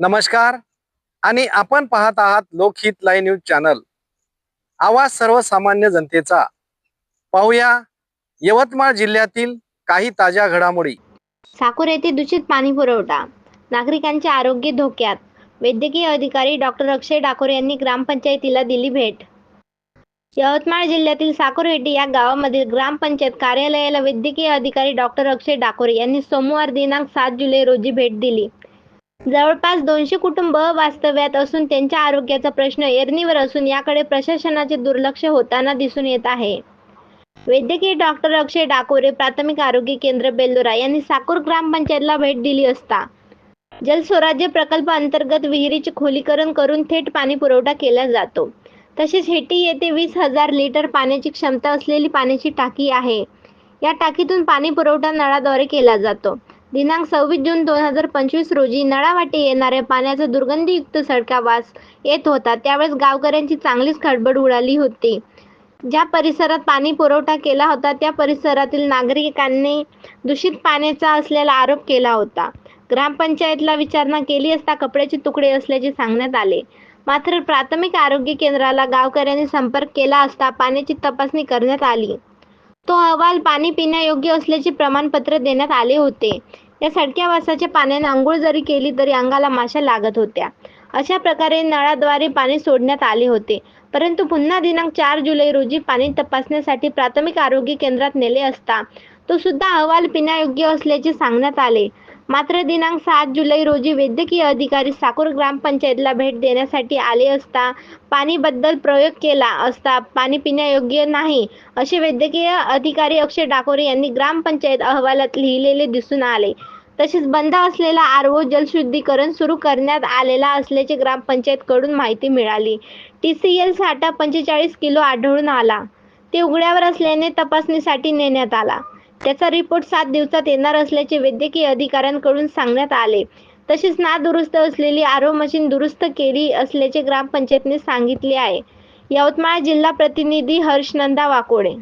नमस्कार आणि आपण पाहत आहात लोकहित लाईव्ह न्यूज चॅनल. आवाज सर्वसामान्य जनतेचा. पाहूया यवतमाळ जिल्ह्यातील काही ताज्या घडामोडी. साकूर येथे दूषित पाणी पुरवठा, नागरिकांचे आरोग्य धोक्यात. वैद्यकीय अधिकारी डॉक्टर अक्षय डाकोरे यांनी ग्रामपंचायतीला दिली भेट. यवतमाळ जिल्ह्यातील साकोरेड्डी या गावामधील ग्रामपंचायत कार्यालयाला वैद्यकीय अधिकारी डॉक्टर अक्षय डाकोरे यांनी सोमवार दिनांक 7 जुलै रोजी भेट दिली. जवळपास 200 कुटुंब वास्तव्यात असून त्यांच्या आरोग्याचा प्रश्न ऐरणीवर असून याकडे प्रशासनाचे दुर्लक्ष होताना दिसून येत आहे. वैद्यकीय डॉक्टर अक्षय डाकोरे प्राथमिक आरोग्य केंद्र बेल्लोरा यांनी साकूर ग्रामपंचायतला भेट दिली असता जलस्वराज्य प्रकल्प अंतर्गत विहिरीचे खोलीकरण करून थेट पाणी पुरवठा केला जातो. तसेच हेटी येथे 20,000 लिटर पाण्याची क्षमता असलेली पाण्याची टाकी आहे. या टाकीतून पाणी पुरवठा नळाद्वारे केला जातो. दिनांक 26 जून 2025 रोजी नळावाटे येणाऱ्या पाण्याचा दुर्गंधीयुक्त सडका वास येत होता. त्यावेळेस गावकऱ्यांची चांगलीच खळबळ उडाली होती. ज्या परिसरात पाणी पुरवठा केला होता त्या परिसरातील नागरिकांनी दूषित पाण्याचा असलेला आरोप केला होता. ग्रामपंचायतला विचारणा केली असता कपड्याचे तुकडे असल्याचे सांगण्यात आले. मात्र प्राथमिक आरोग्य केंद्राला गावकऱ्यांनी संपर्क केला असता पाण्याची तपासणी करण्यात आली. तो अहवाल पाणी पिण्यायोग्य असल्याचे प्रमाणपत्र देण्यात आले होते. या सडक्या वासाच्या पाण्याने अंघोळ जरी केली तरी अंगाला माशा लागत होत्या. अशा प्रकारे नळाद्वारे पाणी सोडण्यात आले होते. परंतु पुन्हा दिनांक 4 जुलै रोजी पाणी तपासण्यासाठी प्राथमिक आरोग्य केंद्रात नेले असता तो सुद्धा अहवाल पिण्यायोग्य असल्याचे सांगण्यात आले. मात्र दिनांक 7 जुलै रोजी वैद्यकीय अधिकारी साकूर ग्रामपंचायतला भेट देण्यासाठी आले असता पाणीबद्दल प्रयोग केला असता पाणी पिण्यायोग्य नाही असे वैद्यकीय अधिकारी अक्षय डाकोरे यांनी ग्रामपंचायत अहवालात लिहिलेले दिसून आले. तसेच बंद असलेला आरओ जलशुद्धीकरण सुरू करण्यात आलेला असल्याचे ग्रामपंचायतकडून माहिती मिळाली. TCL साठा 45 किलो आढळून आला. ते उघड्यावर असल्याने तपासणीसाठी नेण्यात आला. त्याचा रिपोर्ट 7 दिवसात येणार असल्याचे वैद्यकीय अधिकाऱ्यांकडून सांगण्यात आले. तसेच नादुरुस्त असलेली आरओ मशीन दुरुस्त केली असल्याचे ग्रामपंचायतने सांगितले आहे. यवतमाळ जिल्हा प्रतिनिधी हर्ष नंदा वाकोडे.